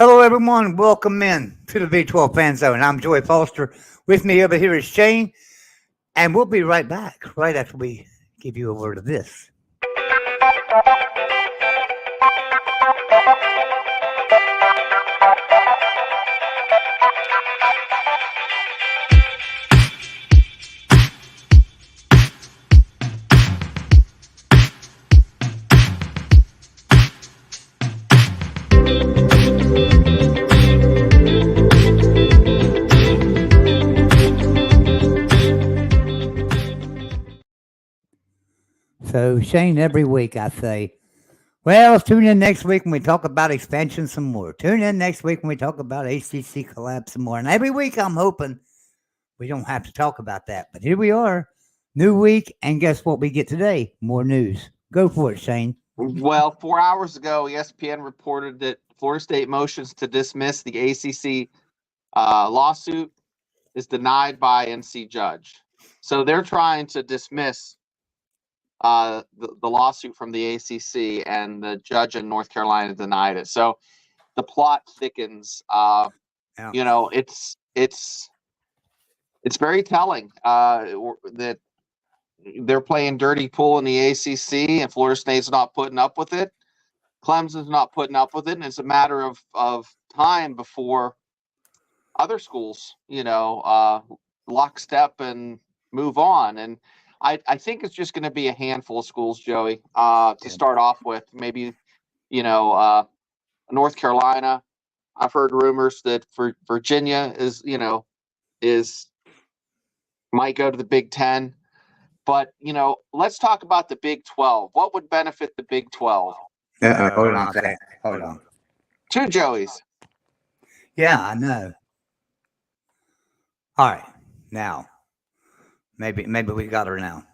Hello, everyone. Welcome in to the XII Fan Zone. I'm Joey Foster. With me over here is Shane, and we'll be right back right after we give you a word of this. So, Shane, every week I say, well, tune in next week when we talk about expansion some more. Tune in next week when we talk about ACC collapse some more. And every week I'm hoping we don't have to talk about that. But here we are, new week. And guess what we get today? More news. Go for it, Shane. Well, 4 hours ago, ESPN reported that Florida State motions to dismiss the ACC lawsuit is denied by NC judge. So they're trying to dismiss the lawsuit from the ACC, and the judge in North Carolina denied it. So the plot thickens. You know, it's very telling that they're playing dirty pool in the ACC, and Florida State's not putting up with it. Clemson's not putting up with it, and it's a matter of time before other schools, lockstep and move on. And I think it's just going to be a handful of schools, Joey, to start off with. Maybe, North Carolina. I've heard rumors that for Virginia might go to the Big Ten. But, let's talk about the Big 12. What would benefit the Big 12? Hold on a second. Hold on. Two Joeys. Yeah, I know. All right. Now, maybe we got her now.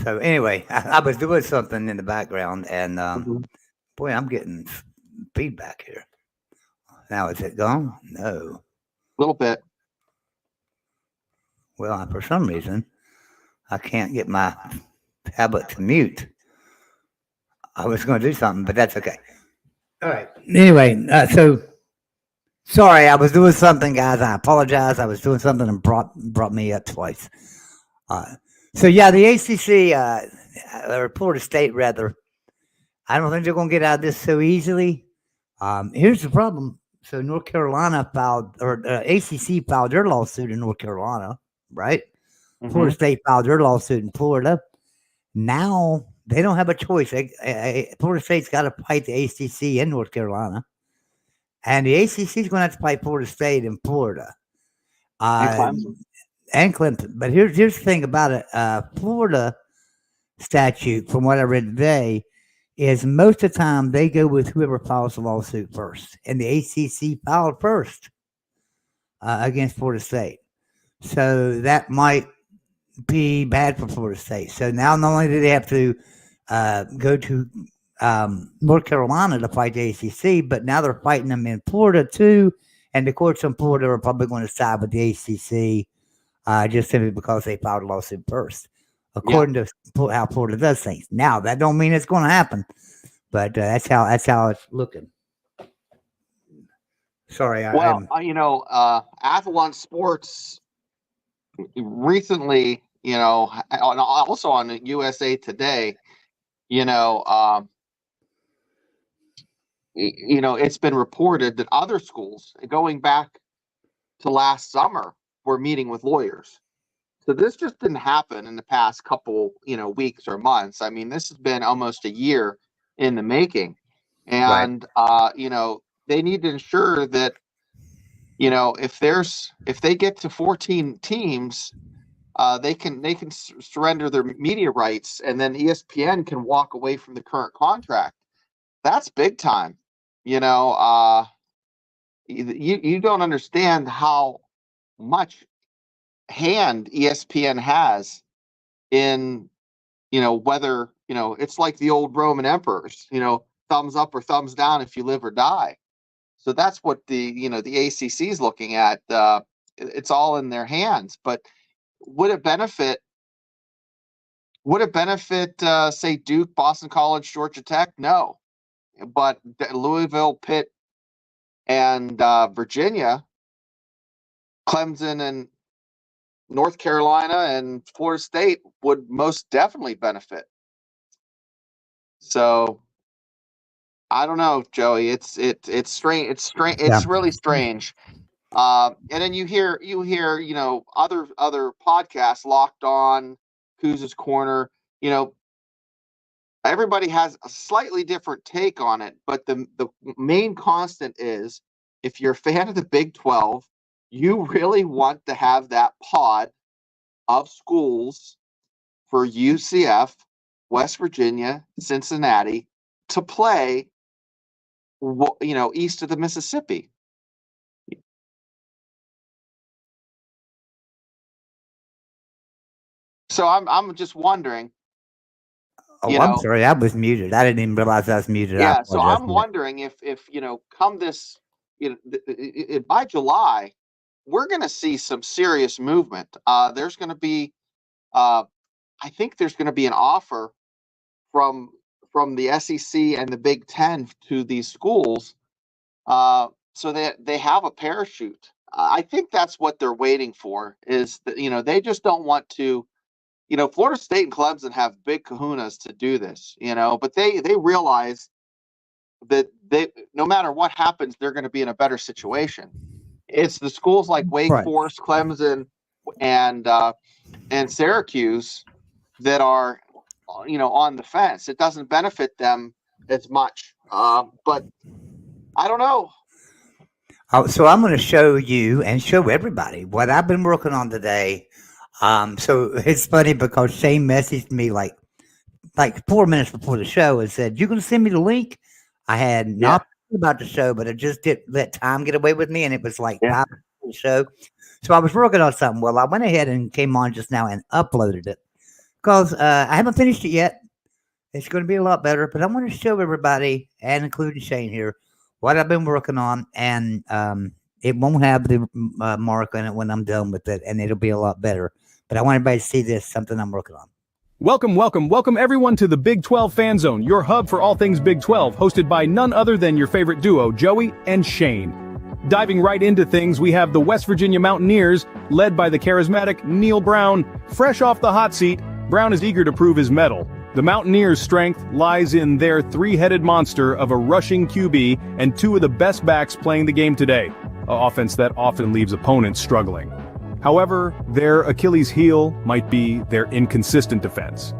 So anyway, I was doing something in the background, and boy, I'm getting feedback here. Now, is it gone? No. A little bit. Well, for some reason, I can't get my tablet to mute. I was going to do something, but that's okay. All right. Anyway, so sorry, I was doing something, guys. I apologize. I was doing something and brought me up twice. So yeah, the ACC, or Florida State rather, I don't think they're going to get out of this so easily. Here's the problem. So North Carolina ACC filed their lawsuit in North Carolina, right? Mm-hmm. Florida State filed their lawsuit in Florida. Now they don't have a choice. Florida State's got to fight the ACC in North Carolina, and the ACC is going to have to fight Florida State in Florida. And Clemson. But here's the thing about it. Florida statute, from what I read today, is most of the time they go with whoever files the lawsuit first. And the ACC filed first against Florida State. So that might be bad for Florida State. So now not only do they have to go to North Carolina to fight the ACC, but now they're fighting them in Florida too. And the courts in Florida are probably going to side with the ACC. Just simply because they filed a lawsuit first, according to how Florida does things. Now, that don't mean it's going to happen, but that's how it's looking. Sorry. Athlon Sports recently, also on USA Today, it's been reported that other schools, going back to last summer, were meeting with lawyers. So this just didn't happen in the past couple, weeks or months. I mean, this has been almost a year in the making. And, they need to ensure that, if they get to 14 teams, they can surrender their media rights, and then ESPN can walk away from the current contract. That's big time. You don't understand how much hand ESPN has in, whether, it's like the old Roman emperors, thumbs up or thumbs down if you live or die. So that's what the ACC is looking at. It's all in their hands. But would it benefit, say, Duke, Boston College, Georgia Tech? No. But Louisville, Pitt, and Virginia, Clemson, and North Carolina and Florida State would most definitely benefit. So I don't know, Joey. It's strange. It's strange. It's really strange. And then you hear other podcasts, Locked On, Kuz's Corner. Everybody has a slightly different take on it, but the main constant is, if you're a fan of the Big 12, you really want to have that pod of schools for UCF, West Virginia, Cincinnati to play, east of the Mississippi. So I'm just wondering. Oh, I'm sorry, I was muted. I didn't even realize I was muted. Yeah, so I'm wondering if come this, by July, we're going to see some serious movement. There's going to be, I think there's going to be an offer from the SEC and the Big Ten to these schools, so that they have a parachute. I think that's what they're waiting for. Is that they just don't want to. Florida State and Clemson have big kahunas to do this, but they realize that no matter what happens, they're going to be in a better situation. It's the schools like Wake Forest, Clemson, and Syracuse that are, on the fence. It doesn't benefit them as much, but I don't know. So I'm going to show you and show everybody what I've been working on today. So it's funny because Shane messaged me like 4 minutes before the show and said, "You're going to send me the link?" I had not thought about the show, but I just didn't let time get away with me, and it was like 5 minutes before the show. So I was working on something. Well, I went ahead and came on just now and uploaded it because I haven't finished it yet. It's going to be a lot better, but I want to show everybody, and including Shane here, what I've been working on, and it won't have the mark on it when I'm done with it, and it'll be a lot better. But I want everybody to see this, something I'm working on. Welcome everyone to the Big 12 Fan Zone, your hub for all things Big 12, hosted by none other than your favorite duo, Joey and Shane. Diving right into things, we have the West Virginia Mountaineers, led by the charismatic Neil Brown. Fresh off the hot seat, Brown is eager to prove his mettle. The Mountaineers' strength lies in their three-headed monster of a rushing QB and two of the best backs playing the game today, an offense that often leaves opponents struggling. However, their Achilles heel might be their inconsistent defense.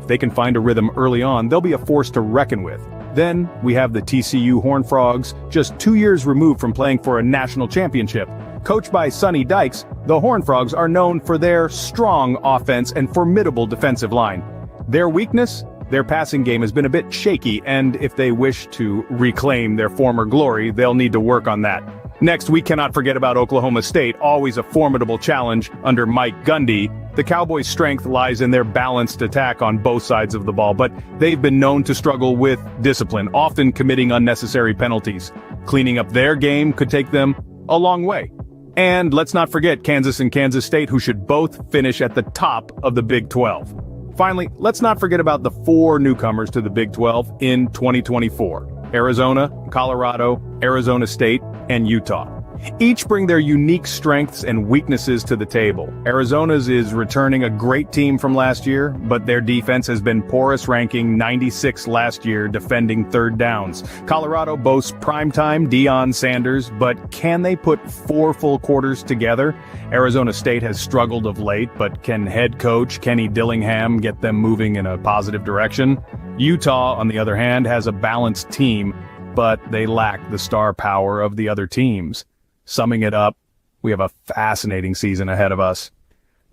If they can find a rhythm early on, they'll be a force to reckon with. Then, we have the TCU Horned Frogs, just 2 years removed from playing for a national championship. Coached by Sonny Dykes, the Horned Frogs are known for their strong offense and formidable defensive line. Their weakness? Their passing game has been a bit shaky, and if they wish to reclaim their former glory, they'll need to work on that. Next, we cannot forget about Oklahoma State, always a formidable challenge under Mike Gundy. The Cowboys' strength lies in their balanced attack on both sides of the ball, but they've been known to struggle with discipline, often committing unnecessary penalties. Cleaning up their game could take them a long way. And let's not forget Kansas and Kansas State, who should both finish at the top of the Big 12. Finally, let's not forget about the 4 newcomers to the Big 12 in 2024. Arizona, Colorado, Arizona State, and Utah. Each bring their unique strengths and weaknesses to the table. Arizona's is returning a great team from last year, but their defense has been porous, ranking 96 last year, defending third downs. Colorado boasts primetime Deion Sanders, but can they put 4 full quarters together? Arizona State has struggled of late, but can head coach Kenny Dillingham get them moving in a positive direction? Utah, on the other hand, has a balanced team, but they lack the star power of the other teams. Summing it up, we have a fascinating season ahead of us.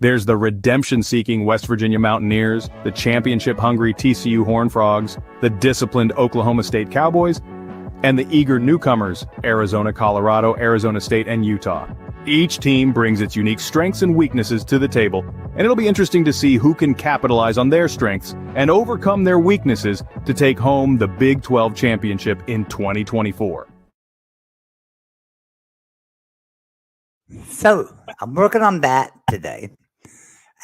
There's the redemption-seeking West Virginia Mountaineers, the championship-hungry TCU Horned Frogs, the disciplined Oklahoma State Cowboys, and the eager newcomers, Arizona, Colorado, Arizona State, and Utah. Each team brings its unique strengths and weaknesses to the table, and it'll be interesting to see who can capitalize on their strengths and overcome their weaknesses to take home the Big 12 championship in 2024. So I'm working on that today,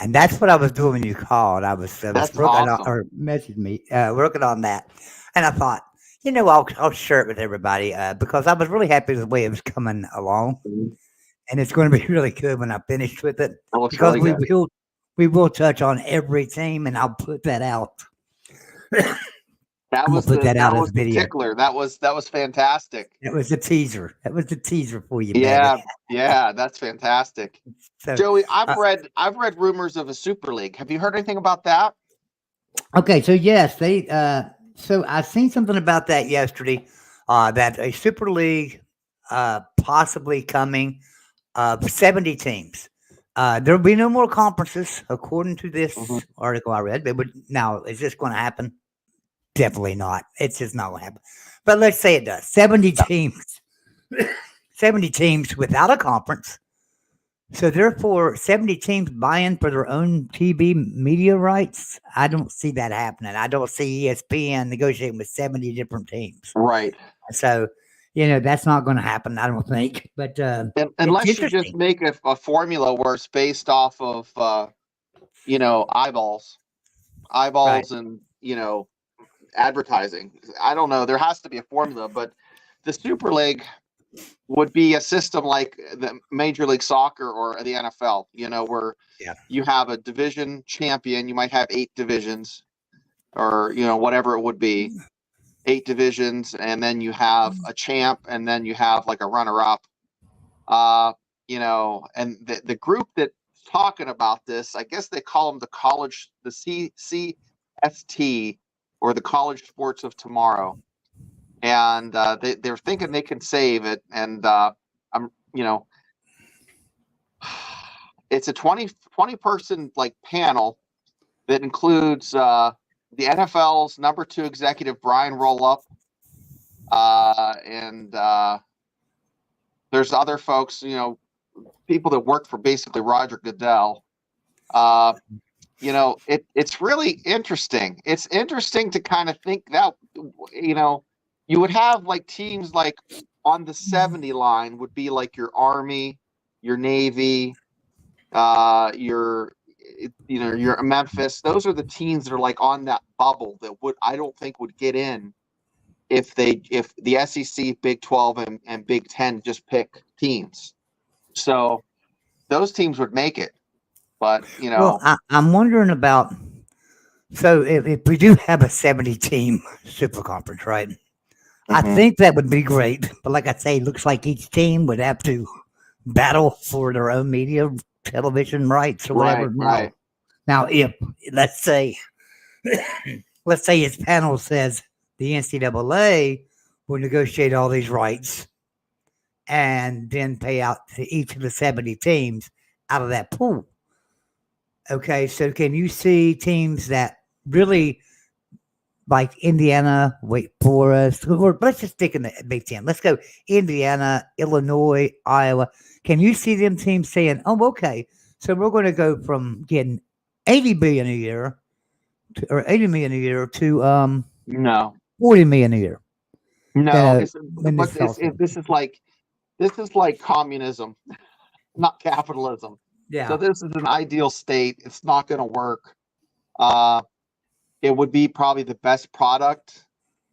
and that's what I was doing when you called. I was working on, or messaged me, working on that, and I thought, I'll share it with everybody because I was really happy with the way it was coming along, and it's going to be really good when I finish with it. That looks Because really good. we will touch on every team, and I'll put that out. That I'm was gonna put that out as the video. tickler. That was fantastic. That was the teaser. That was the teaser for you, Yeah, baby. yeah, that's fantastic. So, Joey, I've read rumors of a super league. Have you heard anything about that? okay, so yes, they. So I seen something about that yesterday. That a super league, possibly coming. 70 teams. There'll be no more conferences, according to this article I read. But now, is this going to happen? Definitely not. It's just not going to happen. But let's say it does. 70 teams. 70 teams without a conference. So therefore, 70 teams buying for their own TV media rights. I don't see that happening. I don't see ESPN negotiating with 70 different teams. Right. So, that's not going to happen, I don't think. But unless you just make a formula where it's based off of eyeballs Right. and advertising. I don't know. There has to be a formula, but the Super League would be a system like the Major League Soccer or the NFL, where you have a division champion. You might have 8 divisions or, whatever it would be, 8 divisions. And then you have a champ, and then you have like a runner up, and the group that's talking about this, I guess they call them the CST, or the College Sports of Tomorrow. And they're thinking they can save it. And it's a 20 person like panel that includes the NFL's number 2 executive, Brian Roloff, and there's other folks, people that work for basically Roger Goodell. It's really interesting. It's interesting to kind of think that, you would have like teams like on the 70 line would be like your Army, your Navy, your Memphis. Those are the teams that are like on that bubble that I don't think would get in if the SEC, Big 12, and Big 10 just pick teams. So those teams would make it. But, Well, I'm wondering about, so if we do have a 70 team super conference, right? I think that would be great. But like I say, it looks like each team would have to battle for their own media, television rights or whatever. Right. Now, if let's say his panel says the NCAA will negotiate all these rights and then pay out to each of the 70 teams out of that pool. Okay, so can you see teams that really, like Indiana, Wake Forest, or let's just stick in the Big Ten. Let's go Indiana, Illinois, Iowa. Can you see them teams saying, "Oh, okay, so we're going to go from getting $80 billion a year or $80 million a year to no, $40 million a year"? No, this is like communism, not capitalism. Yeah. So this is an ideal state. It's not going to work. It would be probably the best product.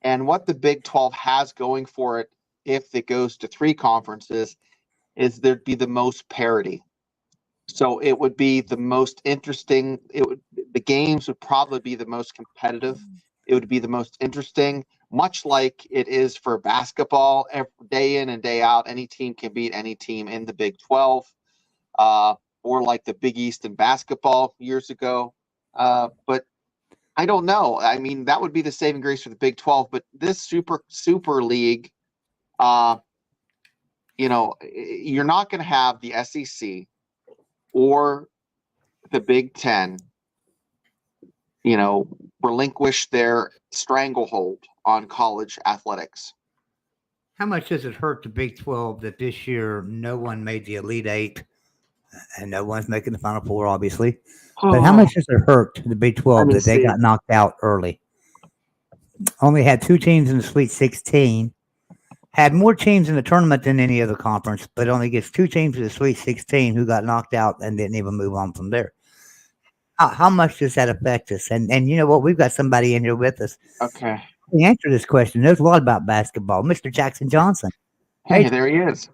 And what the Big 12 has going for it, if it goes to 3 conferences, is there'd be the most parity. So it would be the most interesting. The games would probably be the most competitive. It would be the most interesting, much like it is for basketball. Day in and day out, any team can beat any team in the Big 12, or like the Big East in basketball years ago. But I don't know. I mean, that would be the saving grace for the Big 12. But this super league, you're not going to have the SEC or the Big 10, relinquish their stranglehold on college athletics. How much does it hurt the Big 12 that this year no one made the Elite Eight and no one's making the Final Four, obviously? But how much does it hurt the Big 12 that they got knocked out early? Only had 2 teams in the Sweet 16. Had more teams in the tournament than any other conference, but only gets 2 teams in the Sweet 16 who got knocked out and didn't even move on from there. How much does that affect us? And you know what? We've got somebody in here with us. Okay. actually answer this question. Knows a lot about basketball. Mr. Jackson Johnson. Hey, there he is.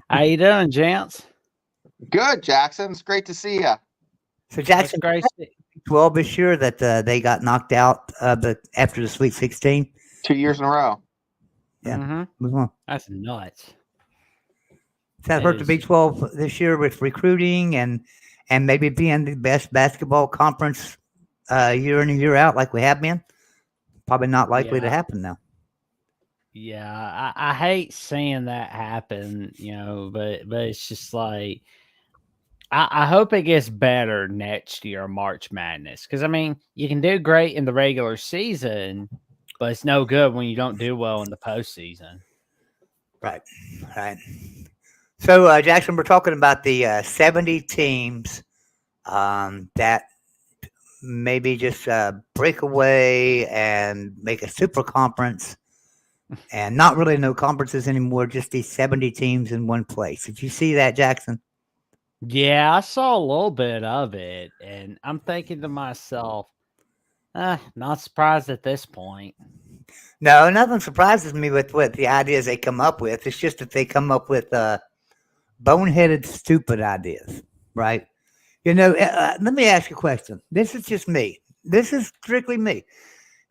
How you doing, gents? Good, Jackson. It's great to see you. So That's Jackson, great. 12 this year that they got knocked out after the Sweet 16. 2 years in a row. Yeah. Mm-hmm. Move on. That's nuts. Does that That hurt the is- Big 12 this year with recruiting and maybe being the best basketball conference year in and year out like we have been? Probably not likely to Yeah. happen now. Yeah, I hate seeing that happen, but it's just like I hope it gets better next year, March Madness. Because I mean, you can do great in the regular season, but it's no good when you don't do well in the postseason. Right. So, Jackson, we're talking about the 70 teams that maybe just break away and make a super conference and not really no conferences anymore, just these 70 teams in one place. Did you see that, Jackson? Yeah, I saw a little bit of it, and I'm thinking to myself, not surprised at this point. No, nothing surprises me with what the ideas they come up with. It's just that they come up with boneheaded, stupid ideas, right? Let me ask you a question. This is just me. This is strictly me.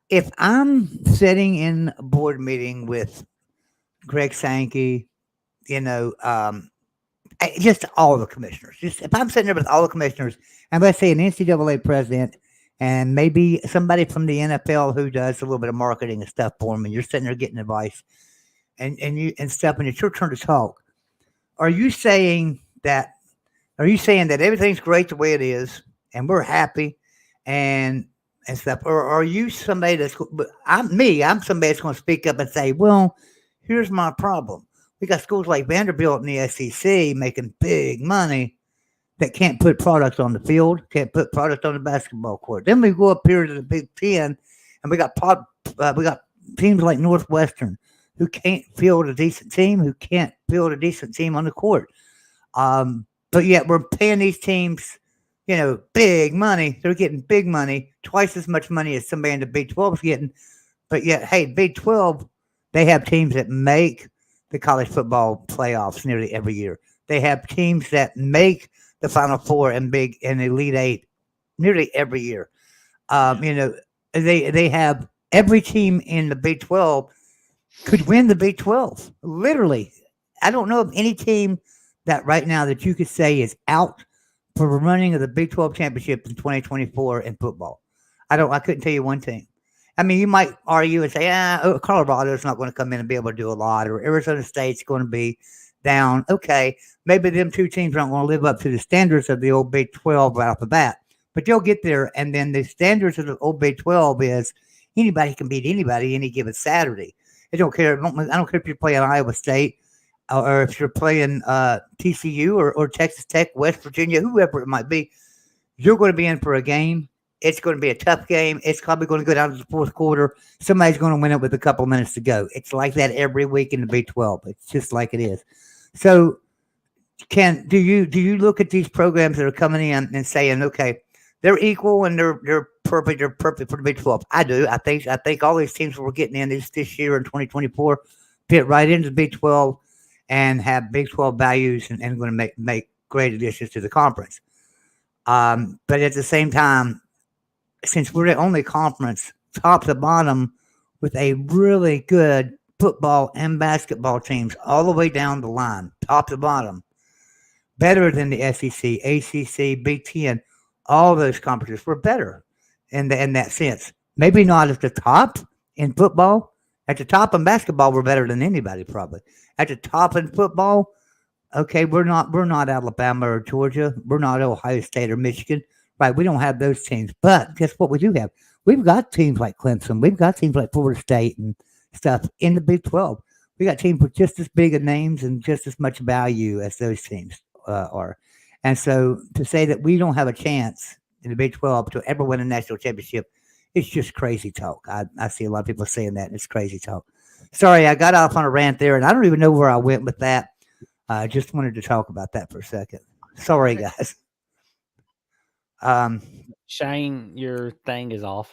If I'm sitting in a board meeting with Greg Sankey, just all the commissioners, just if I'm sitting there with all the commissioners, and let's say an NCAA president and maybe somebody from the NFL who does a little bit of marketing and stuff for them, and you're sitting there getting advice and stuff, and it's your turn to talk. Are you saying that everything's great the way it is and we're happy and stuff? Or are you somebody I'm somebody that's going to speak up and say, well, here's my problem. We got schools like Vanderbilt and the SEC making big money that can't put products on the field, can't put product on the basketball court. Then we go up here to the Big Ten, and we got teams like Northwestern who can't field a decent team, on the court. But yet we're paying these teams, big money. They're getting big money, twice as much money as somebody in the Big 12 is getting. But yet, hey, Big 12, they have teams that make the college football playoffs nearly every year. They have teams that make the Final Four and Elite Eight nearly every year. They have every team in the Big 12 could win the Big 12. Literally, I don't know of any team that right now that you could say is out for the running of the Big 12 championship in 2024 in football. I couldn't tell you one team. I mean, you might argue and say, Colorado's not going to come in and be able to do a lot, or Arizona State's going to be down. Okay, maybe them two teams aren't going to live up to the standards of the old Big 12 right off the bat, but they'll get there. And then the standards of the old Big 12 is anybody can beat anybody any given Saturday. I don't care if you're playing Iowa State or if you're playing TCU or Texas Tech, West Virginia, whoever it might be. You're going to be in for a game. It's going to be a tough game. It's probably going to go down to the fourth quarter. Somebody's going to win it with a couple minutes to go. It's like that every week in the Big 12. It's just like it is. So, do you look at these programs that are coming in and saying, okay, they're equal and they're perfect. They're perfect for the Big 12. I do. I think all these teams we're getting in this year in 2024 fit right into the Big 12 and have Big 12 values and going to make great additions to the conference. But at the same time, since we're the only conference top to bottom with a really good football and basketball teams all the way down the line, top to bottom, better than the SEC, ACC, Big Ten, all those conferences were better in that sense. Maybe not at the top in football. At the top in basketball, we're better than anybody probably. At the top in football, okay, we're not Alabama or Georgia. We're not Ohio State or Michigan. Right, we don't have those teams. But guess what we do have? We've got teams like Clemson. We've got teams like Florida State and stuff in the Big 12. We got teams with just as big of names and just as much value as those teams are. And so to say that we don't have a chance in the Big 12 to ever win a national championship, it's just crazy talk. I see a lot of people saying that, and it's crazy talk. Sorry, I got off on a rant there, and I don't even know where I went with that. I just wanted to talk about that for a second. Sorry, guys. Shane, your thing is off.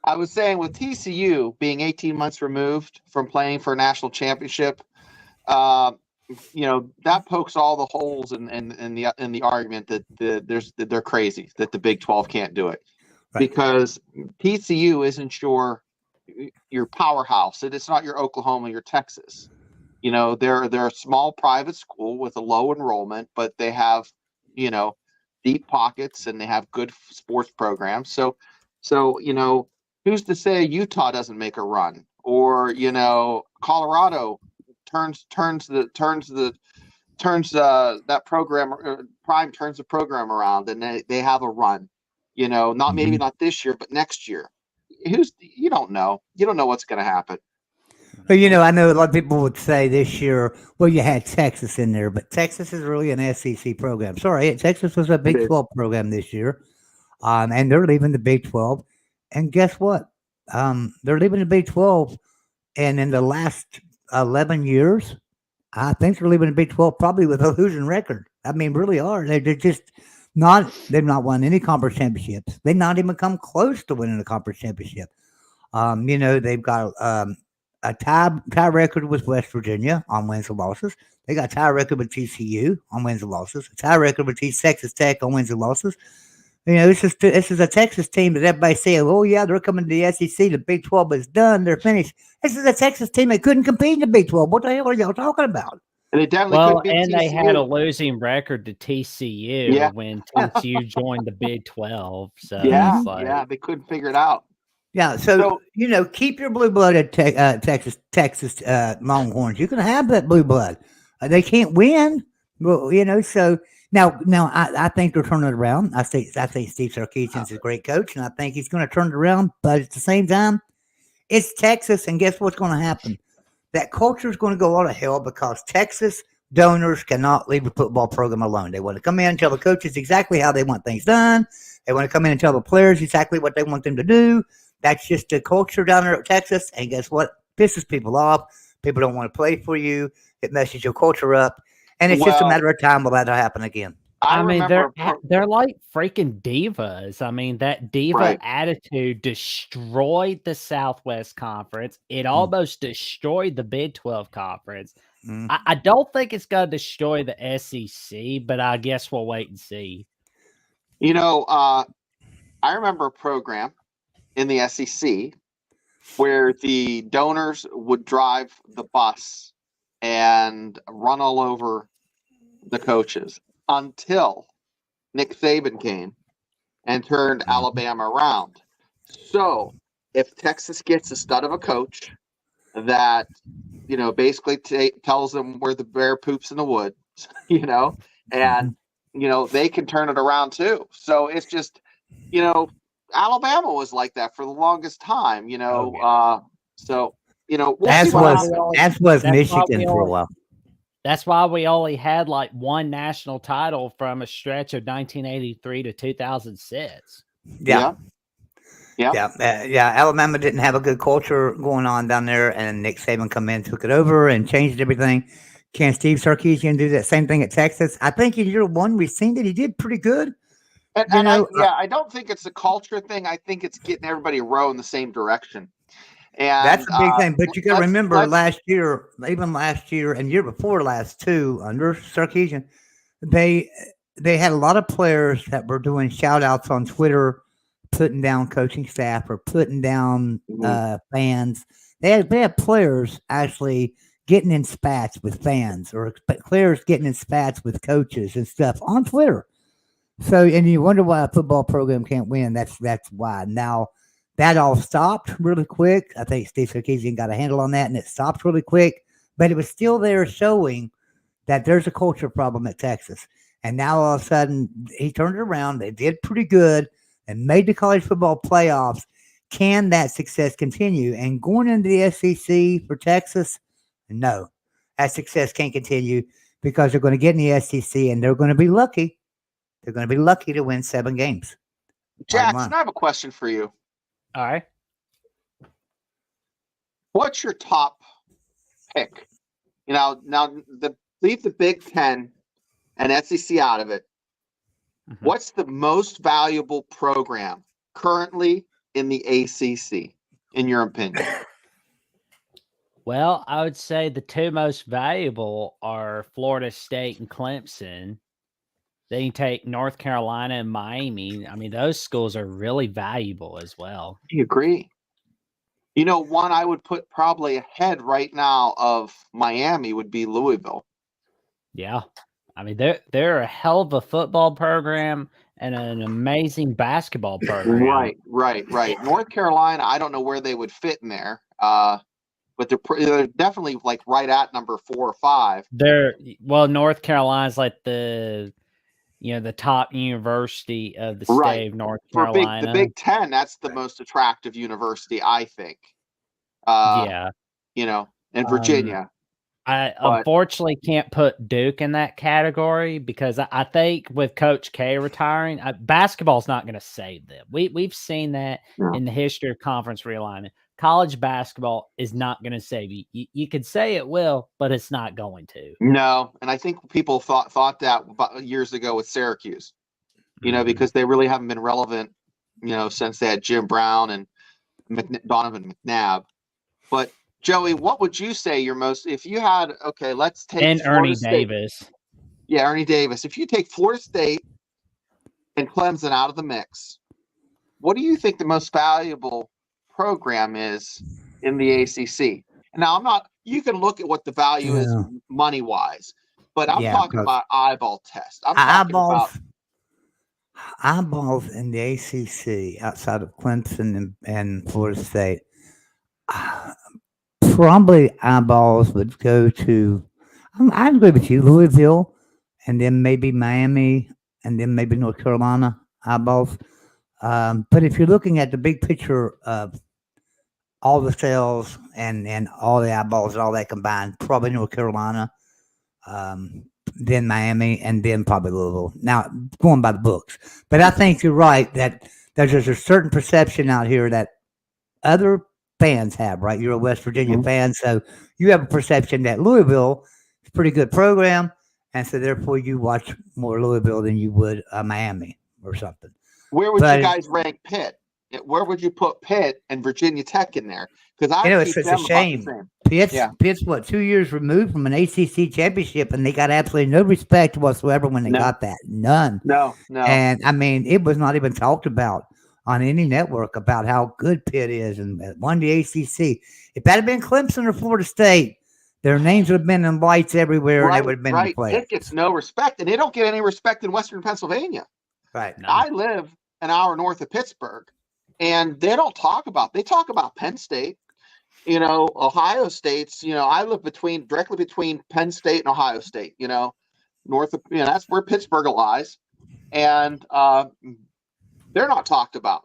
I was saying with TCU being 18 months removed from playing for a national championship, that pokes all the holes in the argument that they're crazy that the Big 12 can't do it, Right. because TCU isn't your powerhouse. It's not your Oklahoma, your Texas. They're a small private school with a low enrollment, but they have deep pockets and they have good sports programs. So who's to say Utah doesn't make a run, or Colorado turns the program, Prime turns the program around and they have a run, maybe not this year, but next year. You don't know what's going to happen. But I know a lot of people would say this year, well, you had Texas in there, but Texas is really an SEC program. Sorry, Texas was a Big 12 program this year, and they're leaving the Big 12. And guess what? They're leaving the Big 12, and in the last 11 years, I think they're leaving the Big 12 probably with a losing record. I mean, really are. They're just not. They've not won any conference championships. They've not even come close to winning a conference championship. They've got a tie record with West Virginia on wins and losses. They got a tie record with TCU on wins and losses. A tie record with Texas Tech on wins and losses. This is a Texas team that everybody's saying, oh yeah, they're coming to the SEC. The Big 12 is done. They're finished. This is a Texas team that couldn't compete in the Big 12. What the hell are y'all talking about? And they definitely and TCU. They had a losing record to TCU when TCU joined the Big 12. So they couldn't figure it out. Yeah, so keep your blue-blooded Texas Longhorns. You can have that blue blood. They can't win, well, So now I think they're turning it around. I think Steve Sarkisian's a great coach, and I think he's going to turn it around. But at the same time, it's Texas, and guess what's going to happen? That culture is going to go out of hell because Texas donors cannot leave a football program alone. They want to come in and tell the coaches exactly how they want things done. They want to come in and tell the players exactly what they want them to do. That's just the culture down there at Texas. And guess what? Pisses people off. People don't want to play for you. It messes your culture up. And it's just a matter of time will that'll happen again. I mean, they're like freaking divas. I mean, that diva attitude destroyed the Southwest Conference. It almost destroyed the Big 12 Conference. I don't think it's going to destroy the SEC, but I guess we'll wait and see. I remember a program in the SEC where the donors would drive the bus and run all over the coaches until Nick Saban came and turned Alabama around. So if Texas gets a stud of a coach that, basically tells them where the bear poops in the woods, and, they can turn it around too. So it's just, Alabama was like that for the longest time, we'll as was Michigan for a while. That's why we only had like one national title from a stretch of 1983 to 2006. Yeah. Alabama didn't have a good culture going on down there, and Nick Saban come in, took it over, and changed everything. Can Steve Sarkisian do that same thing at Texas? I think in year one we've seen that he did pretty good. I don't think it's a culture thing. I think it's getting everybody to row in the same direction. And that's a big thing. But you got to remember last year, and year before last too, under Sarkisian, they had a lot of players that were doing shout outs on Twitter, putting down coaching staff or putting down fans. They had players actually getting in spats with fans, or players getting in spats with coaches and stuff on Twitter. So, and you wonder why a football program can't win. That's why. Now, that all stopped really quick. I think Steve Sarkisian got a handle on that, and it stopped really quick. But it was still there showing that there's a culture problem at Texas. And now all of a sudden, he turned it around. They did pretty good and made the college football playoffs. Can that success continue? And going into the SEC for Texas, no. That success can't continue because they're going to get in the SEC, and they're going to be lucky. They're going to be lucky to win 7 games. Jackson, I have a question for you. All right. What's your top pick? Now leave the Big 10 and SEC out of it. Mm-hmm. What's the most valuable program currently in the ACC, in your opinion? Well, I would say the two most valuable are Florida State and Clemson. Then you take North Carolina and Miami. I mean, those schools are really valuable as well. Do you agree? You know, one I would put probably ahead right now of Miami would be Louisville. Yeah. I mean, they're a hell of a football program and an amazing basketball program. Right. North Carolina, I don't know where they would fit in there, but they're definitely like right at number 4 or 5. North Carolina's like the top university of the state of North Carolina. The Big Ten, that's the most attractive university, I think. Yeah. And Virginia. I unfortunately can't put Duke in that category because I think with Coach K retiring, basketball's not going to save them. We've seen that in the history of conference realignment. College basketball is not going to save you. You could say it will, but it's not going to. No, and I think people thought that about years ago with Syracuse, because they really haven't been relevant, since they had Jim Brown and Donovan McNabb. But Joey, what would you say your most, if you had, let's take and Florida Ernie State. Davis. Yeah, Ernie Davis. If you take Florida State and Clemson out of the mix, what do you think the most valuable program is in the ACC? Now, you can look at what the value is money-wise, but I'm talking about eyeball test. I'm talking about eyeballs in the ACC outside of Clemson and Florida State. Probably eyeballs would go to, I agree with you, Louisville, and then maybe Miami, and then maybe North Carolina eyeballs. But if you're looking at the big picture of all the sales and all the eyeballs and all that combined, probably North Carolina, then Miami, and then probably Louisville. Now, going by the books. But I think you're right that there's just a certain perception out here that other fans have, right? You're a West Virginia fan, so you have a perception that Louisville is a pretty good program, and so therefore you watch more Louisville than you would Miami or something. Where would you guys rank Pitt? Where would you put Pitt and Virginia Tech in there? Because it's a shame. Pitt's what, 2 years removed from an ACC championship, and they got absolutely no respect whatsoever when they got that. None. No. And I mean, it was not even talked about on any network about how good Pitt is and won the ACC. If that had been Clemson or Florida State, their names would have been in lights everywhere, and they would have been in the playoffs. Pitt gets no respect, and they don't get any respect in Western Pennsylvania. Right. No. I live an hour north of Pittsburgh, and they talk about Penn State, Ohio State's, I live directly between Penn State and Ohio State, north of, that's where Pittsburgh lies. And, they're not talked about.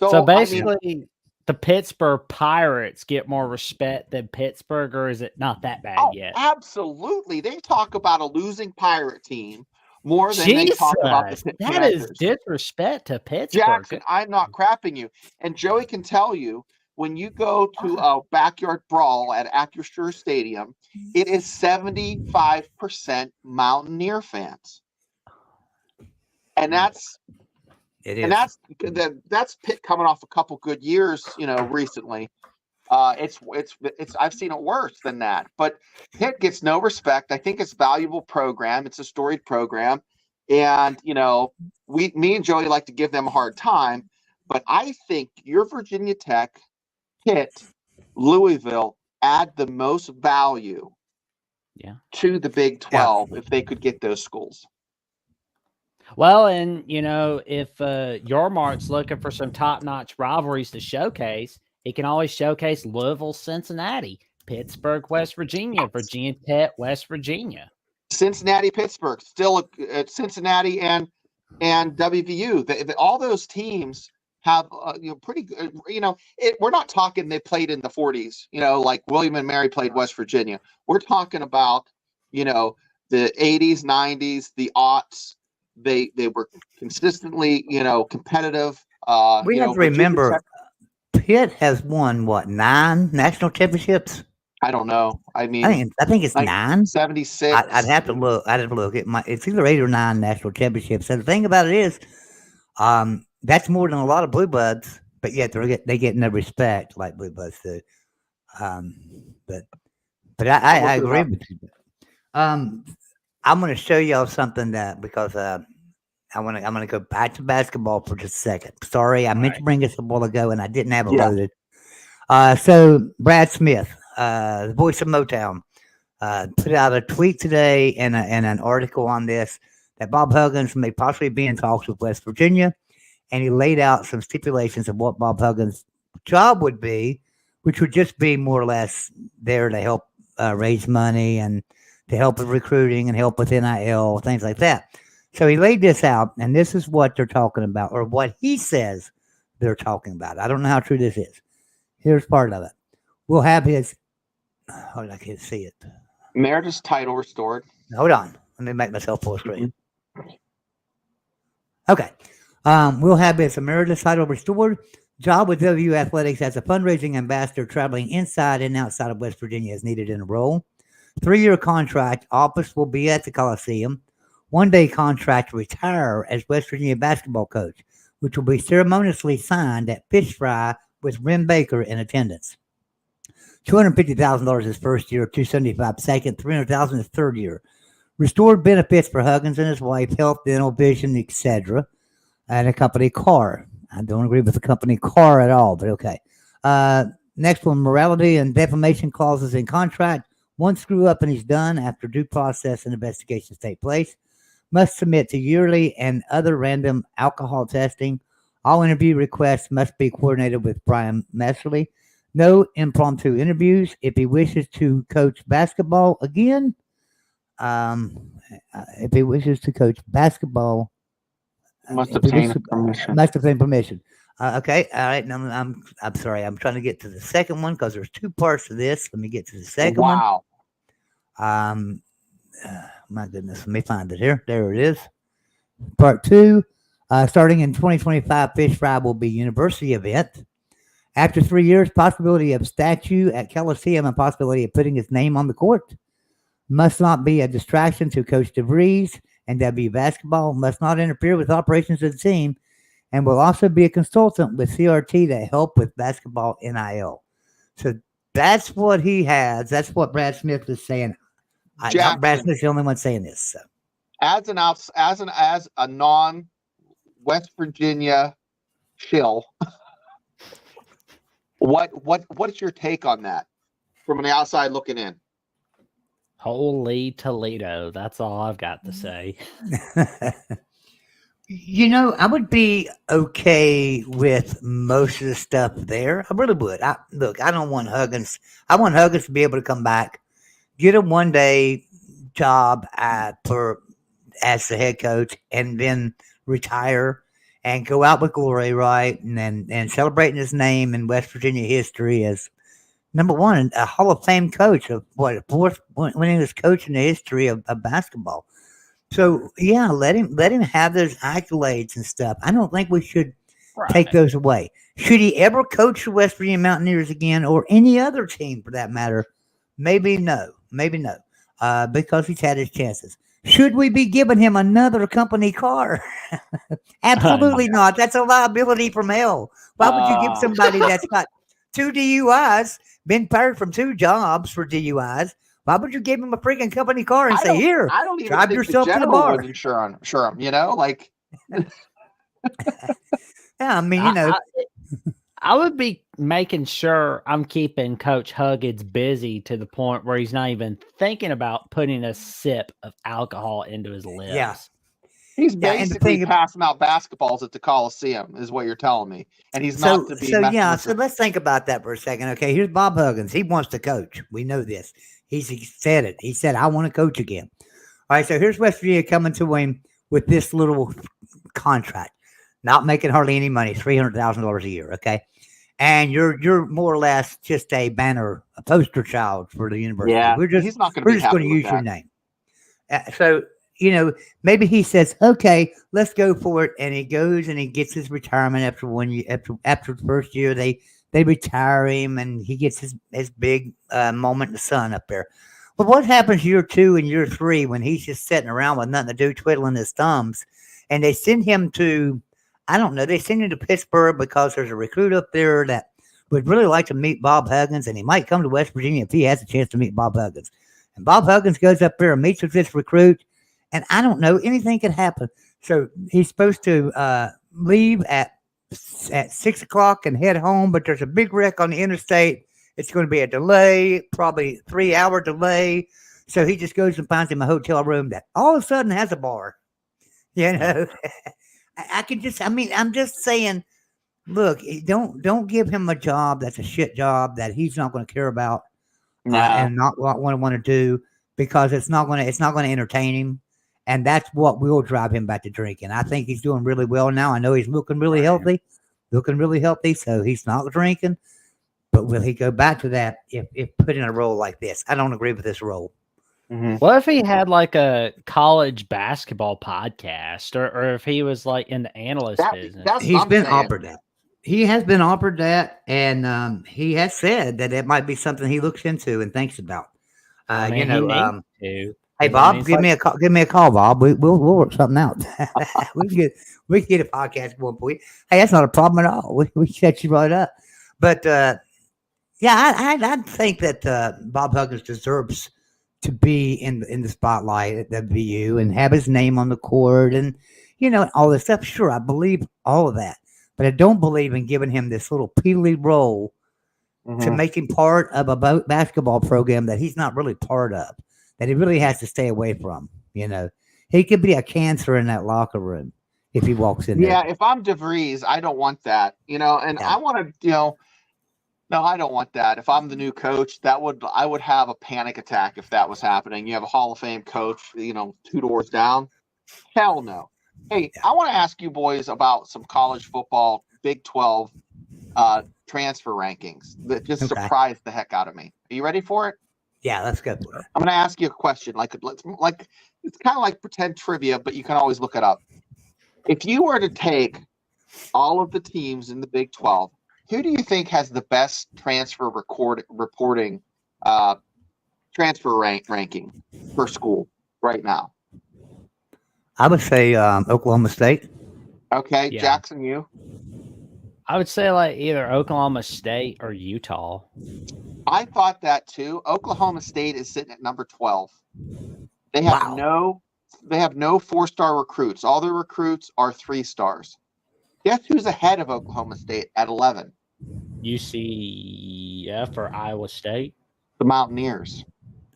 So basically, the Pittsburgh Pirates get more respect than Pittsburgh, or is it not that bad yet? Absolutely. They talk about a losing Pirate team more than they talk about the Pitt Commanders. Is disrespect to Pittsburgh. Jackson, I'm not crapping you. And Joey can tell you, when you go to a backyard brawl at Acrisure Stadium, it is 75% Mountaineer fans. And that's that's Pitt coming off a couple good years, recently. I've seen it worse than that. But Pitt gets no respect. I think it's a valuable program. It's a storied program, and me and Joey like to give them a hard time. But I think your Virginia Tech, Pitt, Louisville add the most value, to the Big 12 if they could get those schools. Well, and if Yormark's looking for some top-notch rivalries to showcase, he can always showcase Louisville, Cincinnati, Pittsburgh, West Virginia, Virginia Tech, West Virginia, Cincinnati, Pittsburgh, still Cincinnati and WVU. All those teams have pretty good. We're not talking they played in the 40s. Like William and Mary played West Virginia. We're talking about the 80s, 90s, the aughts. They were consistently, competitive. We have to remember, Pitt has won, 9 national championships? I don't know. I think it's like 9. 76. I'd have to look. It's either 8 or 9 national championships. And the thing about it is, that's more than a lot of Blue Bloods but yet they get no respect like we both do. Um, but I Look it agree up. with you. I'm going to show y'all something that because I'm gonna go back to basketball for just a second. Sorry, I meant to bring this a while ago and I didn't have it Yeah. loaded. So Brad Smith, the voice of Motown, put out a tweet today and an article on this that Bob Huggins may possibly be in talks with West Virginia, and he laid out some stipulations of what Bob Huggins' job would be, which would just be more or less there to help raise money and to help with recruiting and help with NIL, things like that. So he laid this out, and this is what they're talking about, or what he says they're talking about. I don't know how true this is. Here's part of it. We'll have his. Oh, I can't see it. Emeritus title restored. Hold on. Let me make myself full screen. Okay. We'll have his emeritus title restored. Job with WU Athletics as a fundraising ambassador traveling inside and outside of West Virginia as needed in a role. 3-year contract. Office will be at the Coliseum. 1-day contract to retire as West Virginia basketball coach, which will be ceremoniously signed at Fish Fry with Ren Baker in attendance. $250,000 his first year, $275,000 second, $300,000 his third year. Restored benefits for Huggins and his wife, health, dental, vision, etc., and a company car. I don't agree with the company car at all, but okay. Next one, morality and defamation clauses in contract. One screw up and he's done after due process and investigations take place. Must submit to yearly and other random alcohol testing. All interview requests must be coordinated with Brian Messerly. No impromptu interviews. If he wishes to coach basketball again, if he wishes to coach basketball, Must obtain permission. Must obtain permission. Okay, all right. I'm sorry. I'm trying to get to the second one because there's 2 parts to this. Let me get to the second one. Wow. My goodness, let me find it here. There it is. Part 2. Starting in 2025, Fish Fry will be a university event. After 3 years, possibility of statue at Coliseum and possibility of putting his name on the court. Must not be a distraction to Coach DeVries and W basketball. Must not interfere with operations of the team. And will also be a consultant with CRT to help with basketball NIL. So that's what he has. That's what Brad Smith was saying. Brad Smith's the only one saying this. So. As a non-West Virginia shill, what's your take on that from the outside looking in? Holy Toledo. That's all I've got to say. I would be okay with most of the stuff there. I really would. I don't want Huggins. I want Huggins to be able to come back, get a 1-day job as the head coach, and then retire and go out with glory, right? And celebrating his name in West Virginia history as number one, a Hall of Fame coach of fourth winningest coach in the history of basketball. So yeah, let him have those accolades and stuff. I don't think we should take those away. Should he ever coach the West Virginia Mountaineers again, or any other team for that matter? Maybe no. Because he's had his chances. Should we be giving him another company car? Absolutely not. That's a liability from hell. Why would you give somebody that's got 2 DUIs, been fired from 2 jobs for DUIs? Why would you give him a freaking company car and say, "Here, I don't even drive think yourself the to the general bar"? would insure him, like. Yeah, I mean, I would be making sure I'm keeping Coach Huggins busy to the point where he's not even thinking about putting a sip of alcohol into his lips. Yeah. He's basically passing out basketballs at the Coliseum, is what you're telling me, and he's not to be. So let's think about that for a second. Okay, here's Bob Huggins. He wants to coach. We know this. He said it. He said, "I want to coach again." All right. So here's West Virginia coming to him with this little contract, not making hardly any money, $300,000 a year. Okay, and you're more or less just a poster child for the university. Yeah, we're just going to use your name. So. Maybe he says, "Okay, let's go for it," and he goes and he gets his retirement after 1 year. After the first year, they retire him, and he gets his big moment in the sun up there. But what happens year 2 and year 3 when he's just sitting around with nothing to do, twiddling his thumbs, and they send him to I don't know. They send him to Pittsburgh because there's a recruit up there that would really like to meet Bob Huggins, and he might come to West Virginia if he has a chance to meet Bob Huggins. And Bob Huggins goes up there and meets with this recruit, and I don't know, anything could happen. So he's supposed to leave at 6 o'clock and head home, but there's a big wreck on the interstate. It's going to be a delay, probably 3-hour delay. So he just goes and finds him a hotel room that all of a sudden has a bar. You know, I'm just saying, look, don't give him a job that's a shit job that he's not going to care about and not want to do, because it's not going to entertain him. And that's what will drive him back to drinking. I think he's doing really well now. I know he's looking really healthy, so he's not drinking. But will he go back to that if put in a role like this? I don't agree with this role. Mm-hmm. What if he had like a college basketball podcast, or if he was like in the analyst business? He's been offered that. He has been offered that, and he has said that it might be something he looks into and thinks about. Hey Bob, give me a call. Give me a call, Bob. We'll work something out. we can get a podcast going for you. Hey, that's not a problem at all. We can set you right up. But I think that Bob Huggins deserves to be in the spotlight at WVU and have his name on the court and all this stuff. Sure, I believe all of that, but I don't believe in giving him this little peely role to make him part of a basketball program that he's not really part of, that he really has to stay away from. He could be a cancer in that locker room if he walks in there. Yeah, if I'm DeVries, I don't want that. I want to, no, I don't want that. If I'm the new coach, I would have a panic attack if that was happening. You have a Hall of Fame coach, 2 doors down. Hell no. Hey, I want to ask you boys about some college football Big 12 transfer rankings that just surprised the heck out of me. Are you ready for it? Yeah, let's go for it. I'm going to ask you a question. It's kind of like pretend trivia, but you can always look it up. If you were to take all of the teams in the Big 12, who do you think has the best transfer reporting transfer ranking per school right now? I would say Oklahoma State. Okay, Yeah. Jackson, you? I would say like either Oklahoma State or Utah. I thought that too. Oklahoma State is sitting at number 12. They have no 4-star recruits. All their recruits are 3 stars. Guess who's ahead of Oklahoma State at 11? UCF or Iowa State? The Mountaineers.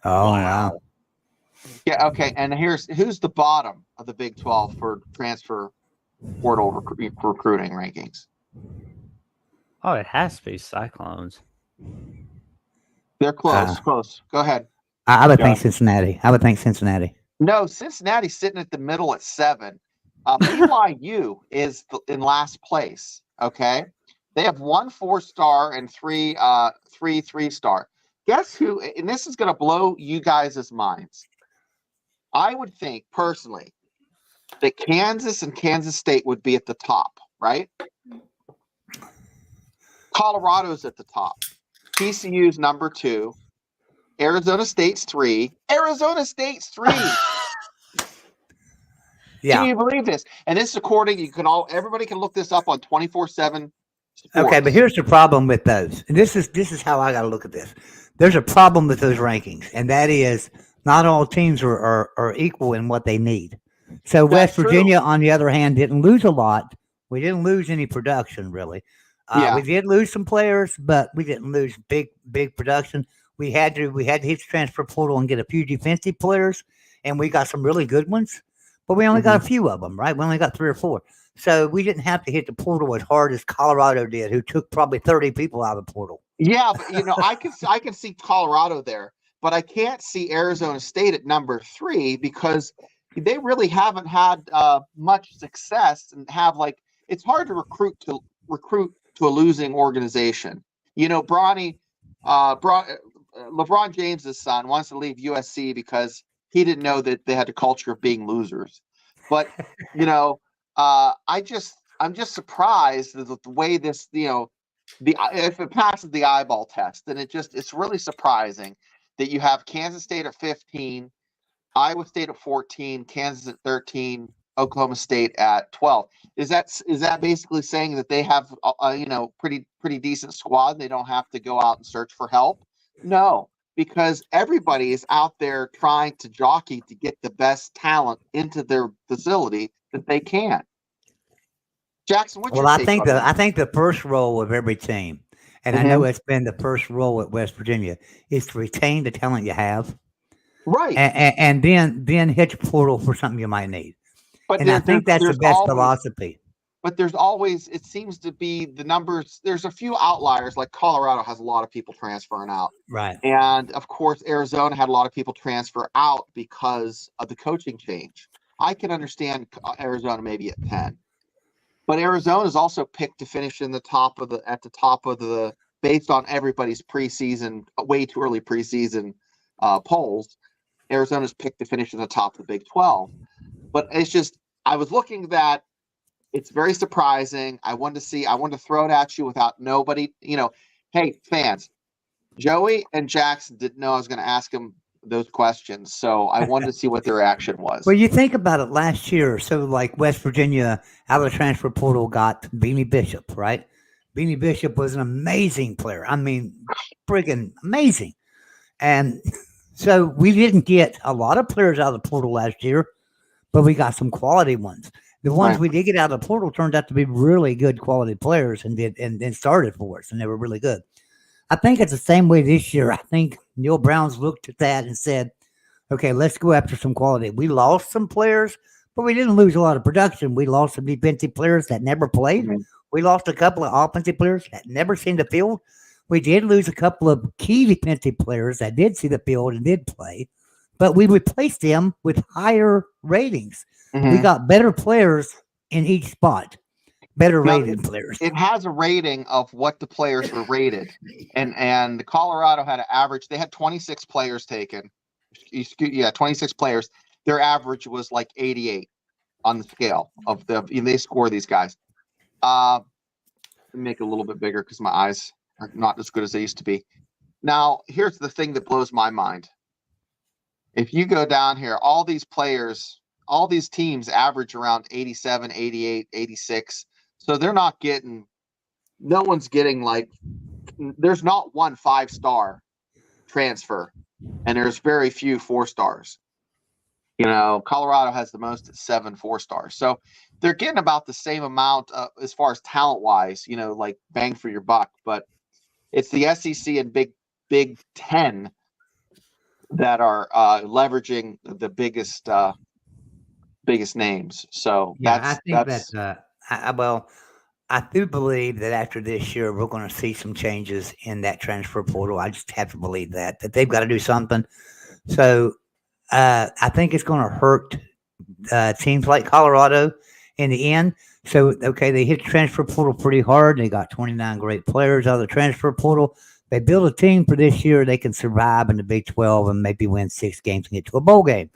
Oh, wow. Yeah, okay. And who's the bottom of the Big 12 for transfer portal recruiting rankings? Oh, it has to be Cyclones. They're close. Close. Go ahead. I would think Cincinnati. No, Cincinnati's sitting at the middle at 7. BYU is in last place. Okay, they have 1 4-star and 3 3-star. Guess who? And this is going to blow you guys' minds. I would think personally that Kansas and Kansas State would be at the top, right? Colorado's at the top. TCU's number 2. Arizona State's 3. Arizona State's 3. Yeah. Can you believe this? And this is according, everybody can look this up on 24/7 Sports. Okay, but here's the problem with those. And this is how I got to look at this. There's a problem with those rankings, and that is not all teams are equal in what they need. So West Virginia, on the other hand, didn't lose a lot. We didn't lose any production, really. We did lose some players, but we didn't lose big production. We had to hit the transfer portal and get a few defensive players, and we got some really good ones. But we only got a few of them, right? We only got 3 or 4. So we didn't have to hit the portal as hard as Colorado did, who took probably 30 people out of the portal. Yeah, but I can see Colorado there, but I can't see Arizona State at number 3 because they really haven't had much success and it's hard to recruit to a losing organization. LeBron James's son wants to leave USC because he didn't know that they had a culture of being losers. But I'm just surprised that the way this, if it passes the eyeball test, then it's really surprising that you have Kansas State at 15, Iowa State at 14, Kansas at 13, Oklahoma State at 12. Is that basically saying that they have pretty decent squad? They don't have to go out and search for help? No, because everybody is out there trying to jockey to get the best talent into their facility that they can. Jackson, what's your take on that? I think the first role of every team, and I know it's been the first role at West Virginia, is to retain the talent you have, right, and then hit your portal for something you might need. But and I think that's the best philosophy. But there's always, it seems to be the numbers. There's a few outliers, like Colorado has a lot of people transferring out. Right. And of course, Arizona had a lot of people transfer out because of the coaching change. I can understand Arizona maybe at 10. But Arizona is also picked to finish at the top of the, based on everybody's preseason, way too early preseason polls. Arizona's picked to finish in the top of the Big 12. But it's just, I was looking at that. It's very surprising. I wanted to throw it at you without nobody, hey, fans, Joey and Jackson didn't know I was going to ask them those questions. So I wanted to see what their reaction was. Well, you think about it last year. So like West Virginia out of the transfer portal got Beanie Bishop, right? Beanie Bishop was an amazing player. I mean, friggin' amazing. And so we didn't get a lot of players out of the portal last year, but we got some quality ones. The ones we did get out of the portal turned out to be really good quality players and started for us, and they were really good. I think it's the same way this year. I think Neil Brown's looked at that and said, okay, let's go after some quality. We lost some players, but we didn't lose a lot of production. We lost some defensive players that never played. Mm-hmm. We lost a couple of offensive players that never seen the field. We did lose a couple of key defensive players that did see the field and did play, but we replaced them with higher ratings. Mm-hmm. We got better players in each spot, better rated players. It has a rating of what the players were rated. And Colorado had an average. They had 26 players taken. 26 players. Their average was like 88 on the scale of they score these guys. Let me make it a little bit bigger because my eyes are not as good as they used to be. Now, here's the thing that blows my mind. If you go down here, all these players, all these teams average around 87, 88, 86. So they're not getting, no one's getting there's not one 5-star transfer, and there's very few 4-stars. Colorado has the most at 7 4-stars. So they're getting about the same amount as far as talent-wise, like bang for your buck. But it's the SEC and Big 10 that are leveraging the biggest names. So I do believe that after this year, we're going to see some changes in that transfer portal. I just have to believe that they've got to do something. So I think it's going to hurt teams like Colorado in the end. So, okay, they hit the transfer portal pretty hard. They got 29 great players out of the transfer portal. They build a team for this year. They can survive in the Big 12 and maybe win 6 games and get to a bowl game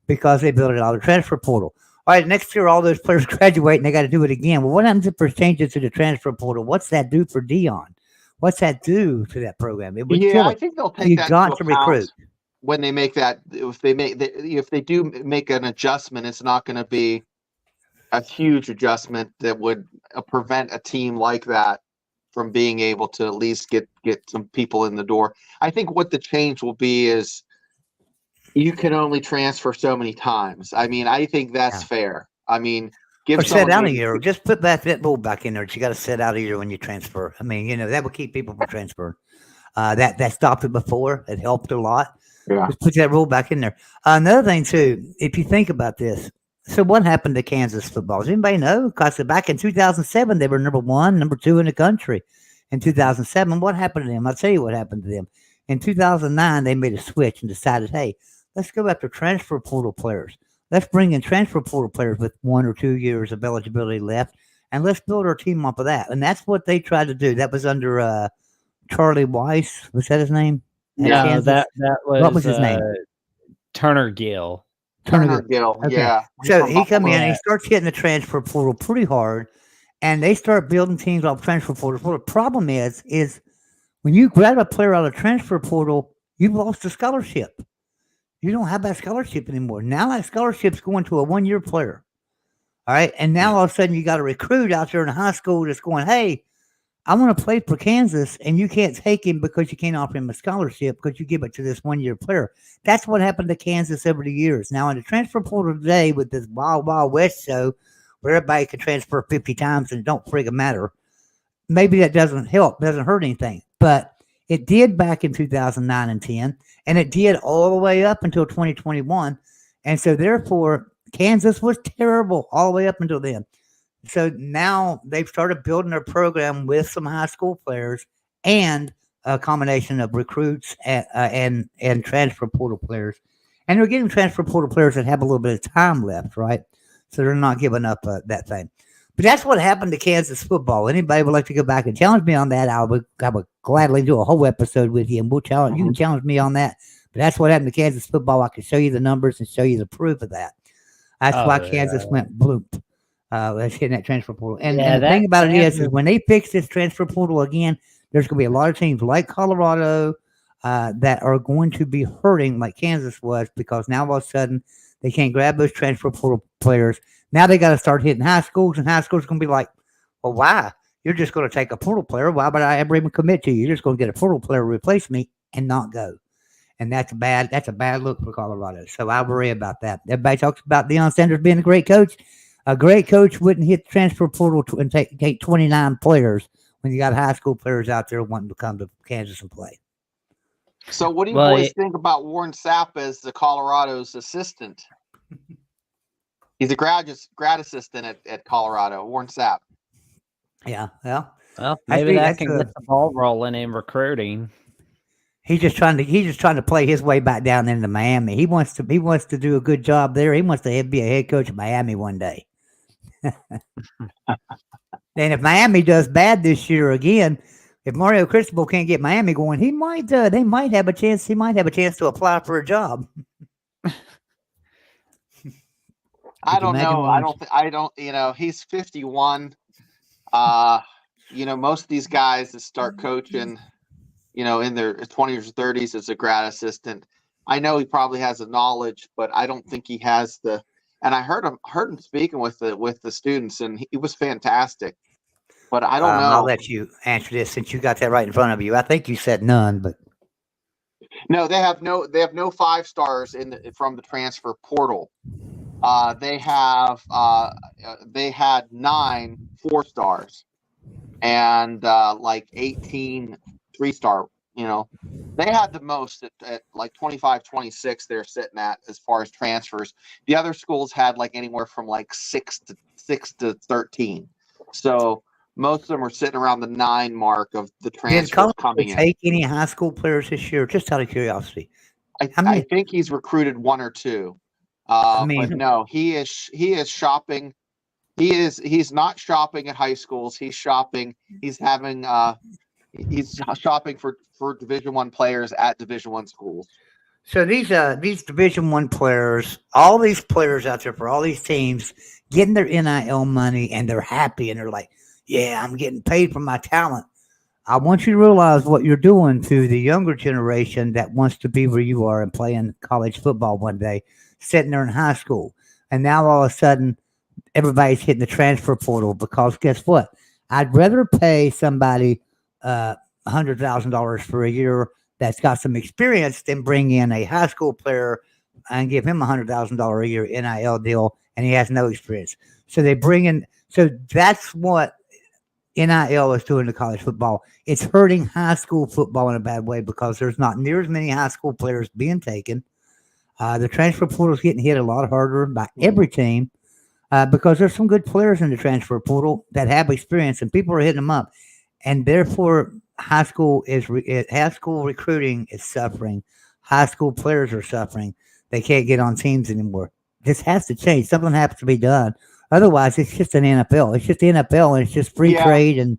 because they built it out of the transfer portal. All right, next year, all those players graduate and they got to do it again. Well, what happens if there's changes to the transfer portal? What's that do for Dion? What's that do to that program? It would kill I think they'll take that got to recruit. When they make that, if they do make an adjustment, it's not going to be a huge adjustment that would prevent a team like that from being able to at least get some people in the door. I think what the change will be is you can only transfer so many times. I mean, I think that's fair. I mean, set out a year. Just put that rule back in there. You got to set out a year when you transfer. I mean, that would keep people from transferring. That stopped it before. It helped a lot. Yeah. Just put that rule back in there. Another thing too, if you think about this, so what happened to Kansas football? Does anybody know? Because back in 2007, they were number 1, number 2 in the country. In 2007, what happened to them? I'll tell you what happened to them. In 2009, they made a switch and decided, hey, let's go after transfer portal players. Let's bring in transfer portal players with 1 or 2 years of eligibility left, and let's build our team off of that. And that's what they tried to do. That was under Charlie Weiss. Was that his name? No, that was what was his name? Turner Gill. Turner Gill, okay. Yeah. So he come in and he starts hitting the transfer portal pretty hard, and they start building teams off transfer portal. Well, the problem is when you grab a player out of transfer portal, you've lost a scholarship. You don't have that scholarship anymore. Now that scholarship's going to a 1-year player. All right. And now all of a sudden you got a recruit out there in high school that's going, hey, I want to play for Kansas, and you can't take him because you can't offer him a scholarship because you give it to this 1-year player. That's what happened to Kansas over the years. Now, in the transfer portal today with this Wild Wild West show where everybody can transfer 50 times and it don't friggin' matter, maybe that doesn't help, doesn't hurt anything. But it did back in 2009 and 10, and it did all the way up until 2021. And so, therefore, Kansas was terrible all the way up until then. So now they've started building their program with some high school players and a combination of recruits and transfer portal players. And they're getting transfer portal players that have a little bit of time left, right? So they're not giving up that thing. But that's what happened to Kansas football. Anybody would like to go back and challenge me on that, I would gladly do a whole episode with you, and we'll challenge. You can challenge me on that. But that's what happened to Kansas football. I can show you the numbers and show you the proof of that. That's why Kansas went bloop. Let's get in that transfer portal. And the thing about it is when they fix this transfer portal again, there's going to be a lot of teams like Colorado that are going to be hurting like Kansas was, because now all of a sudden they can't grab those transfer portal players. Now they got to start hitting high schools, and high schools are going to be like, well, why? You're just going to take a portal player. Why would I ever even commit to you? You're just going to get a portal player to replace me and not go. And that's a bad look for Colorado. So I worry about that. Everybody talks about Deion Sanders being a great coach. A great coach wouldn't hit the transfer portal and take 29 players when you got high school players out there wanting to come to Kansas and play. So what do you boys think about Warren Sapp as the Colorado's assistant? He's a grad assistant at Colorado, Warren Sapp. Yeah, well, maybe that can get the ball rolling in recruiting. He's just trying to play his way back down into Miami. He wants to do a good job there. He wants to be a head coach at Miami one day. And if Miami does bad this year again, if Mario Cristobal can't get Miami going, they might have a chance. He might have a chance to apply for a job. I don't know. He's 51. Most of these guys that start coaching, in their 20s or 30s as a grad assistant. I know he probably has the knowledge, but I don't think he has the. And I heard him speaking with the students, and he was fantastic. But I don't know. I'll let you answer this since you got that right in front of you. I think you said none, but no, they have no 5-stars from the transfer portal. They had 9 4-stars and like 18 3-star. They had the most at like 25, 26 they're sitting at as far as transfers. The other schools had like anywhere from like 6 to 13. So most of them are sitting around the 9 mark of the transfers coming in. Take any high school players this year? Just out of curiosity. I think he's recruited 1 or 2. But no, he is shopping. He's not shopping at high schools. He's shopping. He's having he's shopping for Division I players at Division I schools. So these Division I players, all these players out there for all these teams getting their NIL money, and they're happy, and they're like, yeah, I'm getting paid for my talent. I want you to realize what you're doing to the younger generation that wants to be where you are and playing college football one day, sitting there in high school. And now all of a sudden, everybody's hitting the transfer portal, because guess what? I'd rather pay somebody $100,000 for a year that's got some experience than bring in a high school player and give him $100,000 a year NIL deal, and he has no experience. So they bring in. So that's what NIL is doing to college football. It's hurting high school football in a bad way, because there's not near as many high school players being taken. The transfer portal is getting hit a lot harder by every team because there's some good players in the transfer portal that have experience, and people are hitting them up. And therefore, high school recruiting is suffering. High school players are suffering. They can't get on teams anymore. This has to change. Something has to be done. Otherwise, it's just an NFL. It's just the NFL, and it's just free trade, and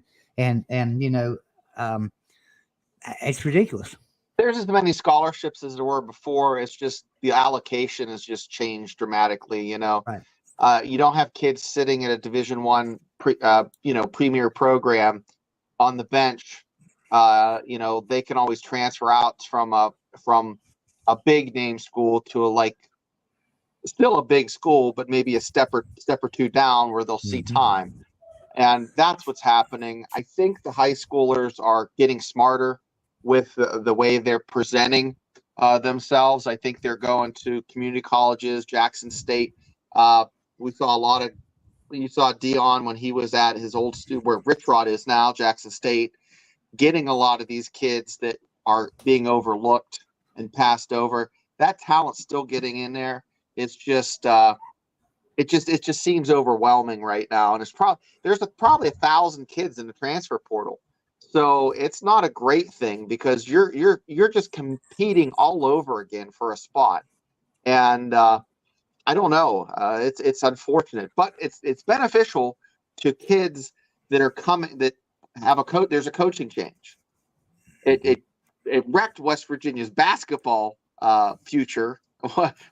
it's ridiculous. There's as many scholarships as there were before. It's just the allocation has just changed dramatically. Right. You don't have kids sitting at a Division I, premier program on the bench. They can always transfer out from a big name school to still a big school, but maybe a step or two down where they'll see time. And that's what's happening. I think the high schoolers are getting smarter with the way they're presenting themselves. I think they're going to community colleges, Jackson State. We saw a lot of, you saw Dion when he was at his old student where Rich Rod is now, Jackson State, getting a lot of these kids that are being overlooked and passed over. That talent's still getting in there. It's just it just seems overwhelming right now, and there's probably 1,000 kids in the transfer portal, so it's not a great thing because you're just competing all over again for a spot, and I don't know, it's unfortunate, but it's beneficial to kids that are coming that have there's a coaching change. It wrecked West Virginia's basketball future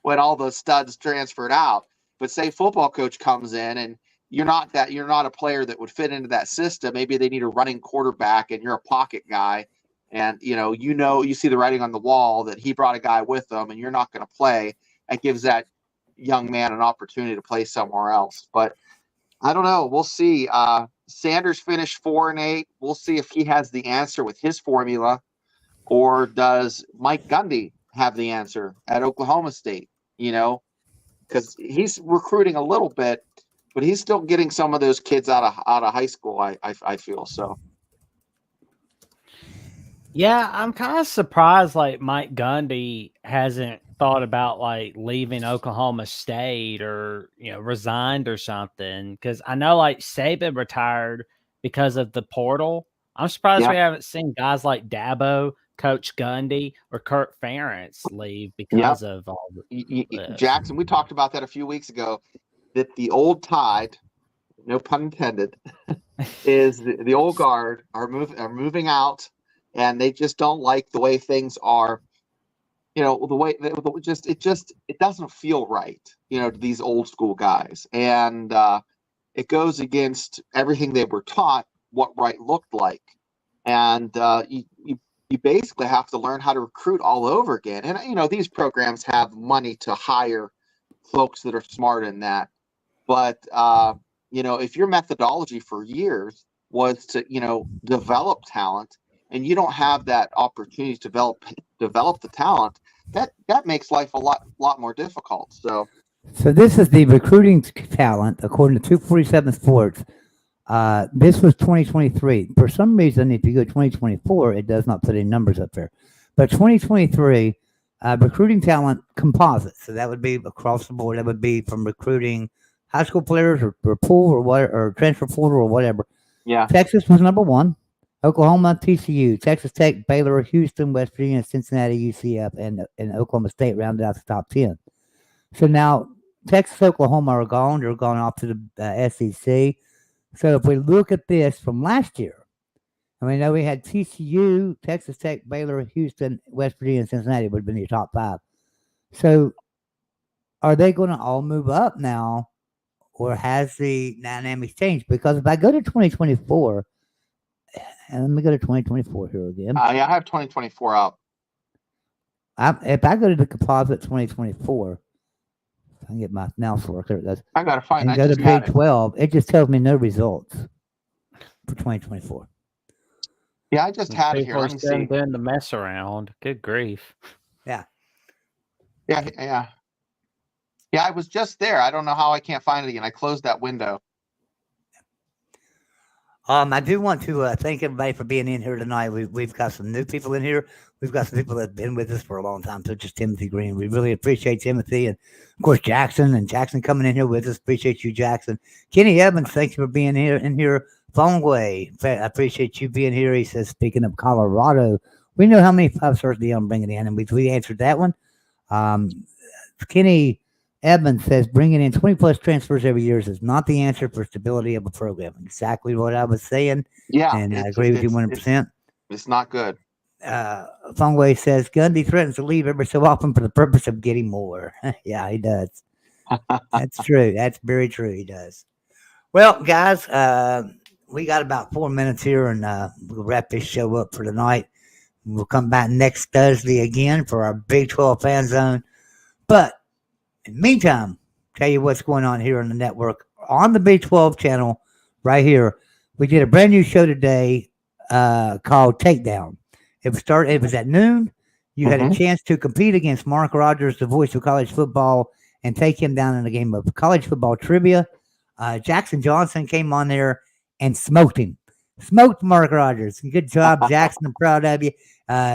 when all those studs transferred out. But say football coach comes in and you're not a player that would fit into that system. Maybe they need a running quarterback and you're a pocket guy, and you see the writing on the wall that he brought a guy with him and you're not going to play. That gives that young man an opportunity to play somewhere else. But I don't know. We'll see. Sanders finished 4-8. We'll see if he has the answer with his formula, or does Mike Gundy have the answer at Oklahoma State? Because he's recruiting a little bit, but he's still getting some of those kids out of high school. I feel so. Yeah, I'm kind of surprised like Mike Gundy hasn't thought about like leaving Oklahoma State or resigned or something, because I know like Saban retired because of the portal. I'm surprised we haven't seen guys like Dabo, Coach Gundy, or Kurt Ferentz leave because of all this. Jackson, we talked about that a few weeks ago, that the old tide, no pun intended, is the old guard are moving out, and they just don't like the way things are. The way it doesn't feel right, to these old school guys, and it goes against everything they were taught what right looked like, and you basically have to learn how to recruit all over again. And these programs have money to hire folks that are smart in that, but if your methodology for years was to develop talent, and you don't have that opportunity to develop the talent, that makes life a lot more difficult. So this is the recruiting talent according to 247 Sports. This was 2023. For some reason, if you go 2024, it does not put any numbers up there. But 2023 recruiting talent composite. So that would be across the board. That would be from recruiting high school players or pool or transfer portal or whatever. Yeah. Texas was number 1. Oklahoma, TCU, Texas Tech, Baylor, Houston, West Virginia, Cincinnati, UCF, and Oklahoma State rounded out the top 10. So now Texas, Oklahoma are gone. They're gone off to the SEC. So if we look at this from last year, we know we had TCU, Texas Tech, Baylor, Houston, West Virginia, and Cincinnati would have been your top 5. So are they going to all move up now, or has the dynamics changed? Because if I go to 2024, and let me go to 2024 here again. I have 2024 up. If I go to the composite 2024, I can get my mouse work. There it goes. I gotta find. And go to Big 12. It just tells me no results for 2024. Yeah, I just had it here. Let me see. Doing the mess around. Good grief. Yeah. I was just there. I don't know how I can't find it again. I closed that window. I do want to thank everybody for being in here tonight. We've got some new people in here. We've got some people that have been with us for a long time, such as Timothy Green. We really appreciate Timothy, and of course Jackson coming in here with us. Appreciate you, Jackson. Kenny Evans, thank you for being here in here. Fongway, I appreciate you being here. He says, speaking of Colorado, we know how many 5-stars Dion bringing in, and we answered that one. Kenny Evans says bringing in 20-plus transfers every year is not the answer for stability of a program. Exactly what I was saying. Yeah. And I agree with you 100%. It's not good. Fongway says Gundy threatens to leave every so often for the purpose of getting more. Yeah, he does. That's true. That's very true. He does. Well, guys, we got about 4 minutes here, and we'll wrap this show up for tonight. We'll come back next Thursday again for our Big 12 Fan Zone. But In the meantime, tell you what's going on here on the network. On the Big 12 channel right here, we did a brand new show today called Takedown. It was at noon. You had a chance to compete against Mark Rogers, the voice of college football, and take him down in a game of college football trivia. Jackson Johnson came on there and smoked him. Smoked Mark Rogers. Good job, Jackson. I'm proud of you.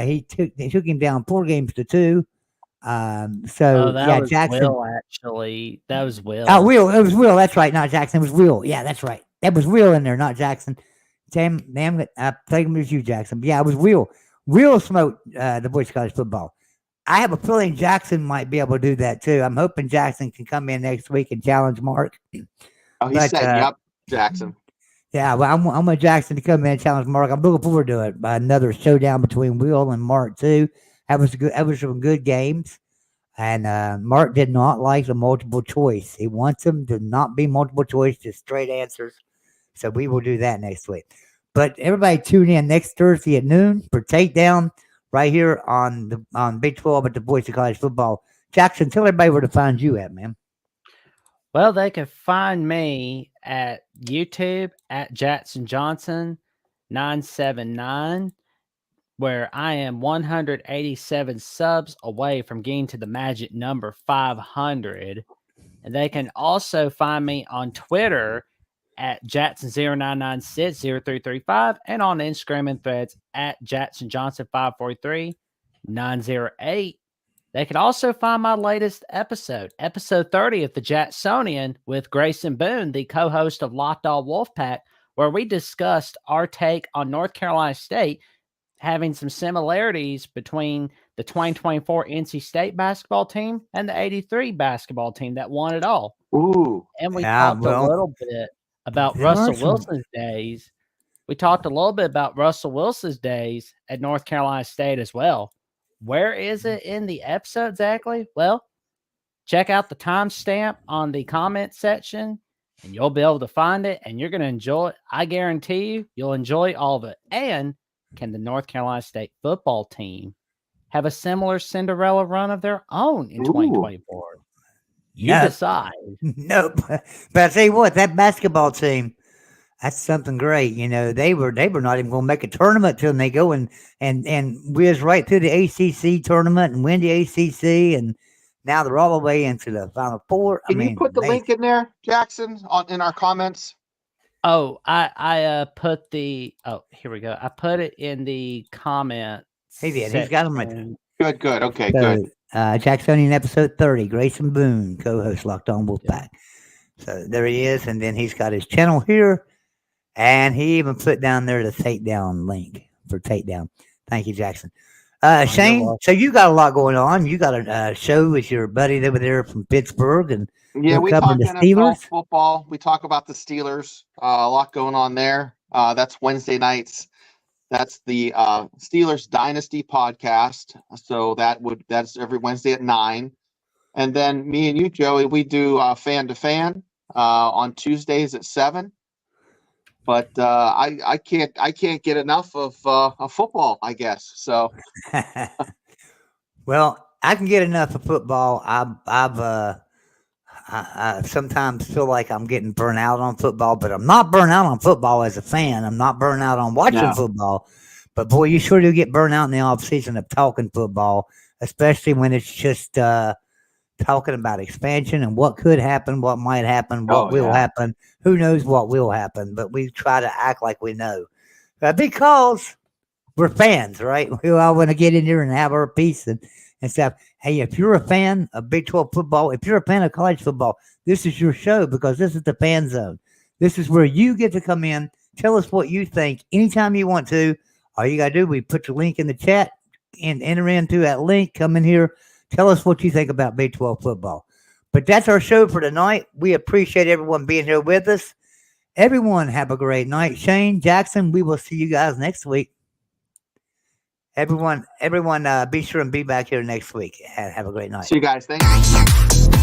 He took him down 4-2. That was Jackson. Will, actually. That was Will. Oh, Will. It was Will. That's right. Not Jackson. It was Will. Yeah, that's right. That was Will in there, not Jackson. Damn it. I think it was you, Jackson. But yeah, it was Will. Will smoked the voice of college football. I have a feeling Jackson might be able to do that too. I'm hoping Jackson can come in next week and challenge Mark. Oh, he's setting you up, Jackson. Yeah, well, I want Jackson to come in and challenge Mark. I'm looking forward to it. Another showdown between Will and Mark too. That was some good games. And Mark did not like the multiple choice. He wants them to not be multiple choice, just straight answers. So we will do that next week. But everybody tune in next Thursday at noon for Takedown right here on Big 12 at the Voice of College Football. Jackson, tell everybody where to find you at, man. Well, they can find me at YouTube at Jackson Johnson 979, where I am 187 subs away from getting to the magic number 500. And they can also find me on Twitter at Jackson09960335 and on Instagram and Threads at Jackson Johnson 543908. They can also find my latest episode 30 of the Jacksonian with Grayson Boone, the co-host of Locked On Wolfpack, where we discussed our take on North Carolina State having some similarities between the 2024 NC State basketball team and the 83 basketball team that won it all. Ooh. And we talked a little bit about Russell Wilson's days. We talked a little bit about Russell Wilson's days at North Carolina State as well. Where is it in the episode exactly? Well, check out the timestamp on the comment section and you'll be able to find it and you're going to enjoy it. I guarantee you'll enjoy all of it. And can the North Carolina State football team have a similar Cinderella run of their own in 2024? You decide. Nope. But I tell you what, that basketball team, that's something great. You know, they were not even going to make a tournament till they go and whiz right through the ACC tournament and win the ACC, and now they're all the way into the Final Four. Can you put the link in there, Jackson, in our comments? Oh, I put here we go. I put it in the comments. He did. He's got them right there. Good. Okay, good. Jacksonian episode 30, Grayson Boone, co-host Locked On Wolfpack. So there he is, and then he's got his channel here, and he even put down there the Takedown link for Takedown. Thank you, Jackson. Shane, so you got a lot going on. You got a show with your buddy over there from Pittsburgh, and we talk NFL football. We talk about the Steelers. A lot going on there. That's Wednesday nights. That's the Steelers Dynasty podcast. So that's every Wednesday at 9. And then me and you, Joey, we do Fan to Fan on Tuesdays at 7. But I can't get enough of football, I guess. So, well, I can get enough of football. I sometimes feel like I'm getting burnt out on football, but I'm not burnt out on football as a fan. I'm not burnt out on watching football. But boy, you sure do get burnt out in the off season of talking football, especially when it's just talking about expansion and what could happen, what might happen, what will happen. Who knows what will happen? But we try to act like we know because we're fans, right? We all want to get in here and have our piece and stuff. Hey, if you're a fan of Big 12 football, if you're a fan of college football, this is your show because this is the Fan Zone. This is where you get to come in, tell us what you think anytime you want to. All you got to do, we put the link in the chat and enter into that link. Come in here. Tell us what you think about Big 12 football. But that's our show for tonight. We appreciate everyone being here with us. Everyone have a great night. Shane, Jackson, we will see you guys next week. Everyone, be sure and be back here next week. Have a great night. See you guys. Thank you.